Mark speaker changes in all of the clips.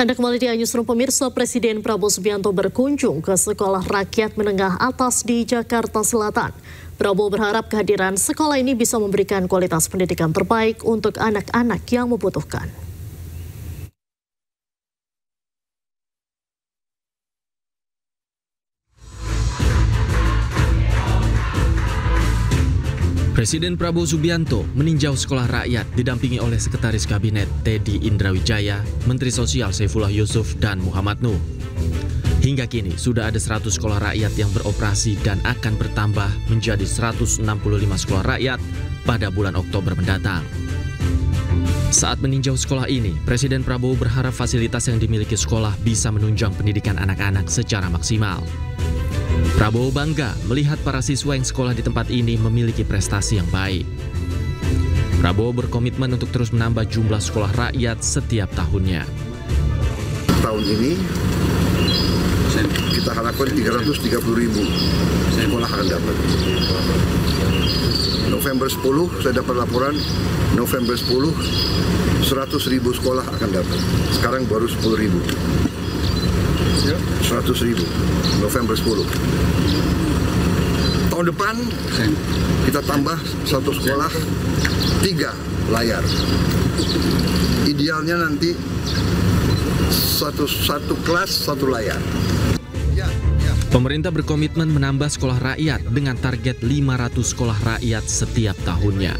Speaker 1: Anda kembali di Newsroom pemirsa. Presiden Prabowo Subianto berkunjung ke Sekolah Rakyat Menengah Atas di Jakarta Selatan. Prabowo berharap kehadiran sekolah ini bisa memberikan kualitas pendidikan terbaik untuk anak-anak yang membutuhkan.
Speaker 2: Presiden Prabowo Subianto meninjau sekolah rakyat didampingi oleh Sekretaris Kabinet Teddy Indrawijaya, Menteri Sosial Saifullah Yusuf, dan Muhammad Nuh. Hingga kini sudah ada 100 sekolah rakyat yang beroperasi dan akan bertambah menjadi 165 sekolah rakyat pada bulan Oktober mendatang. Saat meninjau sekolah ini, Presiden Prabowo berharap fasilitas yang dimiliki sekolah bisa menunjang pendidikan anak-anak secara maksimal. Prabowo bangga melihat para siswa yang sekolah di tempat ini memiliki prestasi yang baik. Prabowo berkomitmen untuk terus menambah jumlah sekolah rakyat setiap tahunnya.
Speaker 3: Tahun ini kita harapkan 330.000 sekolah akan dapat. November 10 saya dapat laporan, November 10 100.000 sekolah akan dapat. Sekarang baru 10.000. 100.000 November 10. Tahun depan kita tambah satu sekolah 3 layar. Idealnya nanti satu kelas 1 layar.
Speaker 2: Pemerintah berkomitmen menambah sekolah rakyat dengan target 500 sekolah rakyat setiap tahunnya.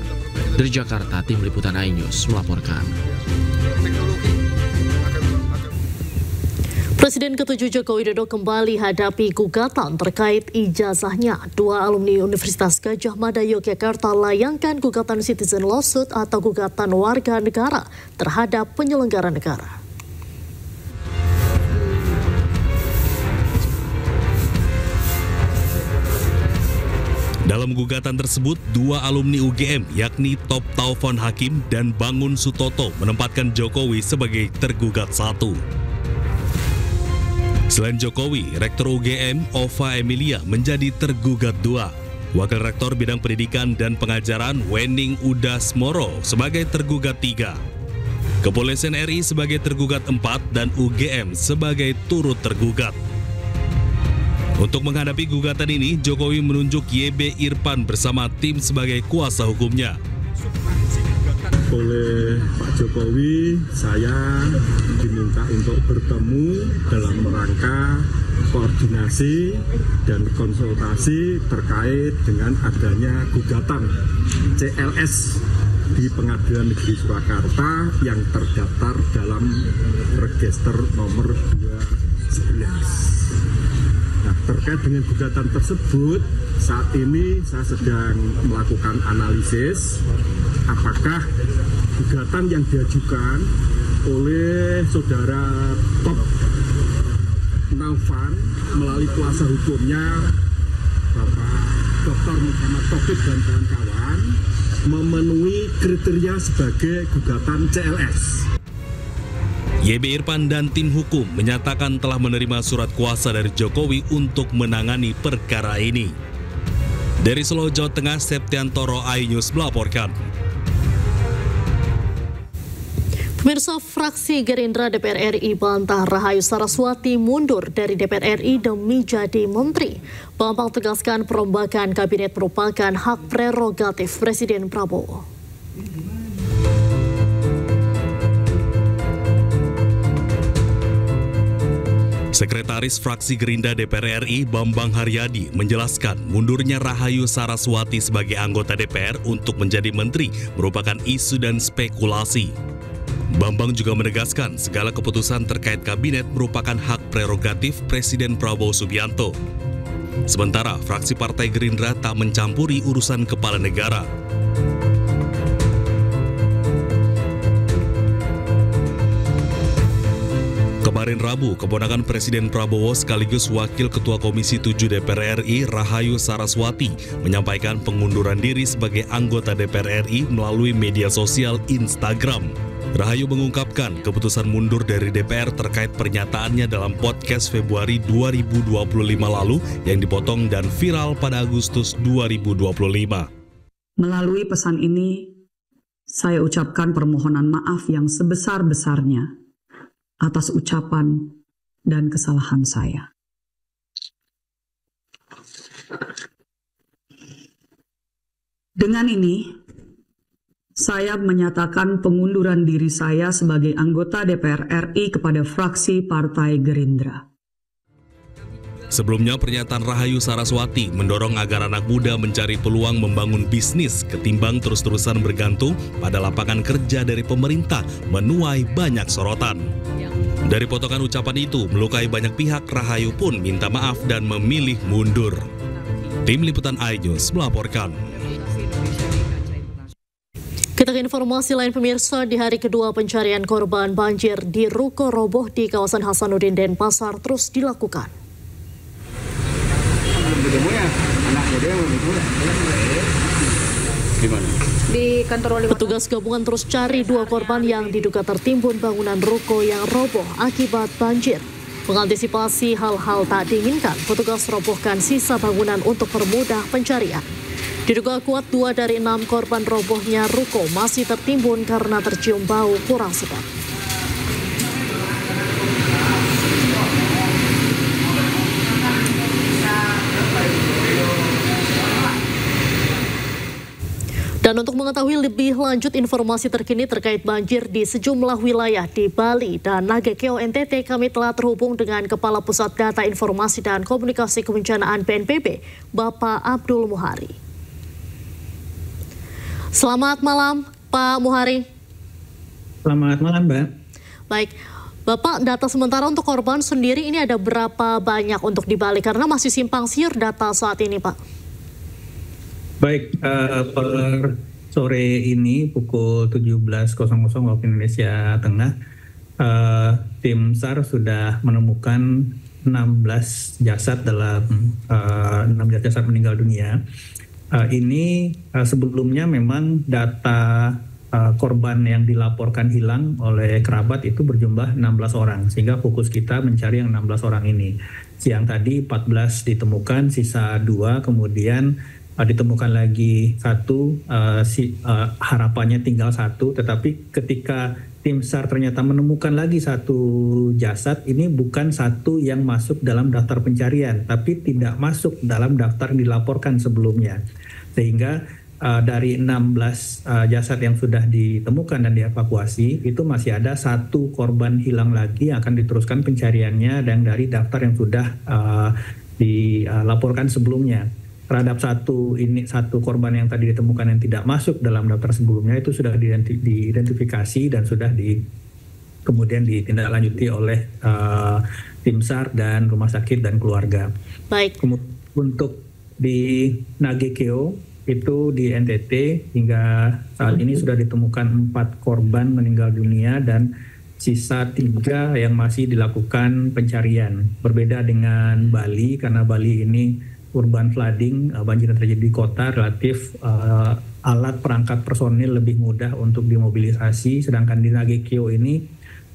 Speaker 2: Dari Jakarta, Tim Liputan iNews melaporkan.
Speaker 1: Presiden ke-7 Joko Widodo kembali hadapi gugatan terkait ijazahnya. 2 alumni Universitas Gadjah Mada Yogyakarta layangkan gugatan citizen lawsuit atau gugatan warga negara terhadap penyelenggara negara.
Speaker 4: Dalam gugatan tersebut, 2 alumni UGM yakni Top Taufan Hakim dan Bangun Sutoto menempatkan Jokowi sebagai tergugat 1. Selain Jokowi, Rektor UGM Ova Emilia menjadi tergugat 2. Wakil Rektor Bidang Pendidikan dan Pengajaran Wening Udasmoro sebagai tergugat 3. Kepolisian RI sebagai tergugat 4 dan UGM sebagai turut tergugat. Untuk menghadapi gugatan ini, Jokowi menunjuk YB Irfan bersama tim sebagai kuasa hukumnya.
Speaker 5: Oleh Pak Jokowi, saya diminta untuk bertemu dalam rangka koordinasi dan konsultasi terkait dengan adanya gugatan CLS di Pengadilan Negeri Surakarta yang terdaftar dalam register nomor 211. Nah, terkait dengan gugatan tersebut, saat ini saya sedang melakukan analisis apakah gugatan yang diajukan oleh saudara Top Taufan melalui kuasa hukumnya Bapak Dr. Muhammad Taufik dan kawan-kawan memenuhi kriteria sebagai gugatan CLS.
Speaker 4: YB Irfan dan tim hukum menyatakan telah menerima surat kuasa dari Jokowi untuk menangani perkara ini. Dari Solo, Jawa Tengah, Septiantoro iNews melaporkan.
Speaker 1: Pemirsa, fraksi Gerindra DPR RI bantah Rahayu Saraswati mundur dari DPR RI demi jadi menteri. Bambang tegaskan perombakan kabinet merupakan hak prerogatif Presiden Prabowo.
Speaker 4: Sekretaris Fraksi Gerindra DPR RI Bambang Haryadi menjelaskan mundurnya Rahayu Saraswati sebagai anggota DPR untuk menjadi menteri merupakan isu dan spekulasi. Bambang juga menegaskan segala keputusan terkait kabinet merupakan hak prerogatif Presiden Prabowo Subianto. Sementara fraksi Partai Gerindra tak mencampuri urusan kepala negara. Kemarin Rabu, keponakan Presiden Prabowo sekaligus Wakil Ketua Komisi 7 DPR RI Rahayu Saraswati menyampaikan pengunduran diri sebagai anggota DPR RI melalui media sosial Instagram. Rahayu mengungkapkan keputusan mundur dari DPR terkait pernyataannya dalam podcast Februari 2025 lalu yang dipotong dan viral pada Agustus 2025.
Speaker 6: Melalui pesan ini, saya ucapkan permohonan maaf yang sebesar-besarnya atas ucapan dan kesalahan saya. Dengan ini, saya menyatakan pengunduran diri saya sebagai anggota DPR RI kepada fraksi Partai Gerindra.
Speaker 4: Sebelumnya, pernyataan Rahayu Saraswati mendorong agar anak muda mencari peluang membangun bisnis ketimbang terus-terusan bergantung pada lapangan kerja dari pemerintah menuai banyak sorotan. Dari potongan ucapan itu, melukai banyak pihak, Rahayu pun minta maaf dan memilih mundur. Tim Liputan iNews melaporkan.
Speaker 1: Kita ke informasi lain pemirsa, di hari kedua pencarian korban banjir di ruko roboh di kawasan Hasanuddin Denpasar terus dilakukan.
Speaker 7: Di kantor wali
Speaker 1: Petugas gabungan terus cari dua korban yang diduga tertimbun bangunan ruko yang roboh akibat banjir. Mengantisipasi hal-hal tak diinginkan, petugas robohkan sisa bangunan untuk permudah pencarian. Diduga kuat 2 dari 6 korban robohnya ruko masih tertimbun karena tercium bau kurang sedap. Dan untuk mengetahui lebih lanjut informasi terkini terkait banjir di sejumlah wilayah di Bali dan Nagekeo NTT, kami telah terhubung dengan Kepala Pusat Data Informasi dan Komunikasi Kebencanaan BNPB, Bapak Abdul Muhari. Selamat malam, Pak Muhari.
Speaker 8: Selamat malam, Mbak.
Speaker 1: Baik, Bapak, data sementara untuk korban sendiri ini ada berapa banyak untuk di Bali? Karena masih simpang siur data saat ini, Pak.
Speaker 8: Baik, per sore ini pukul 17.00 waktu Indonesia Tengah, tim SAR sudah menemukan 16 jasad dalam 16 jasad meninggal dunia. Ini sebelumnya memang data korban yang dilaporkan hilang oleh kerabat itu berjumlah 16 orang, sehingga fokus kita mencari yang 16 orang ini. Siang tadi 14 ditemukan, sisa 2, kemudian ditemukan lagi 1, harapannya tinggal 1, tetapi ketika tim SAR ternyata menemukan lagi 1 jasad, ini bukan 1 yang masuk dalam daftar pencarian, tapi tidak masuk dalam daftar yang dilaporkan sebelumnya. Sehingga dari 16 jasad yang sudah ditemukan dan dievakuasi, itu masih ada 1 korban hilang lagi yang akan diteruskan pencariannya dan dari daftar yang sudah dilaporkan sebelumnya. Terhadap 1 korban yang tadi ditemukan yang tidak masuk dalam daftar sebelumnya itu sudah diidentifikasi dan sudah kemudian ditindaklanjuti oleh tim SAR dan rumah sakit dan keluarga.
Speaker 1: Baik.
Speaker 8: Untuk di Nagekeo itu di NTT hingga saat ini sudah ditemukan 4 korban meninggal dunia dan sisa 3 yang masih dilakukan pencarian. Berbeda dengan Bali, karena Bali ini urban flooding, banjir yang terjadi di kota relatif alat perangkat personil lebih mudah untuk dimobilisasi, sedangkan di Nagekeo ini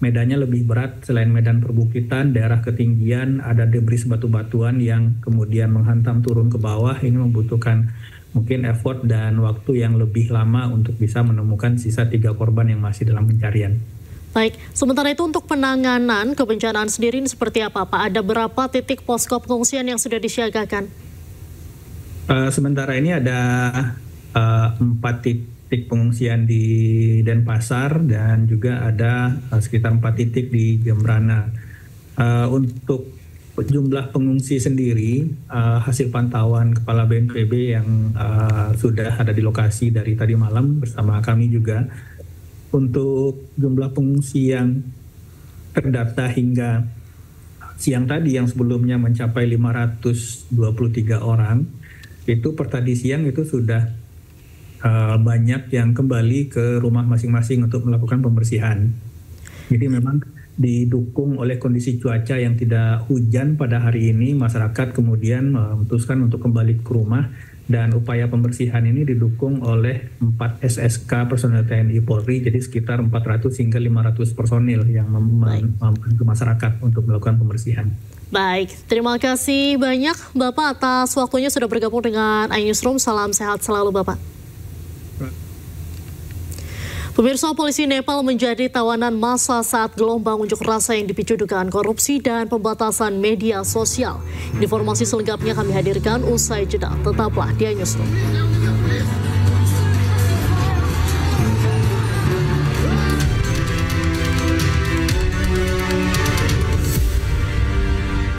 Speaker 8: medannya lebih berat. Selain medan perbukitan, daerah ketinggian, ada debris batu-batuan yang kemudian menghantam turun ke bawah. Ini membutuhkan mungkin effort dan waktu yang lebih lama untuk bisa menemukan sisa 3 korban yang masih dalam pencarian.
Speaker 1: Baik, sementara itu untuk penanganan kebencanaan sendiri ini seperti apa, Pak? Ada berapa titik posko pengungsian yang sudah disiagakan?
Speaker 8: Sementara ini ada 4 titik pengungsian di Denpasar dan juga ada sekitar 4 titik di Gembrana. Untuk jumlah pengungsi sendiri, hasil pantauan Kepala BNPB yang sudah ada di lokasi dari tadi malam bersama kami juga, untuk jumlah pengungsi yang terdata hingga siang tadi yang sebelumnya mencapai 523 orang, itu per tadi siang itu sudah banyak yang kembali ke rumah masing-masing untuk melakukan pembersihan. Jadi memang didukung oleh kondisi cuaca yang tidak hujan pada hari ini, masyarakat kemudian memutuskan untuk kembali ke rumah dan upaya pembersihan ini didukung oleh 4 SSK personel TNI Polri, jadi sekitar 400 hingga 500 personil yang membantu masyarakat untuk melakukan pembersihan.
Speaker 1: Baik, terima kasih banyak Bapak atas waktunya sudah bergabung dengan iNewsroom. Salam sehat selalu Bapak. Pemirsa, polisi Nepal menjadi tawanan massa saat gelombang unjuk rasa yang dipicu dugaan korupsi dan pembatasan media sosial. Informasi selengkapnya kami hadirkan usai jeda. Tetaplah di Newsroom.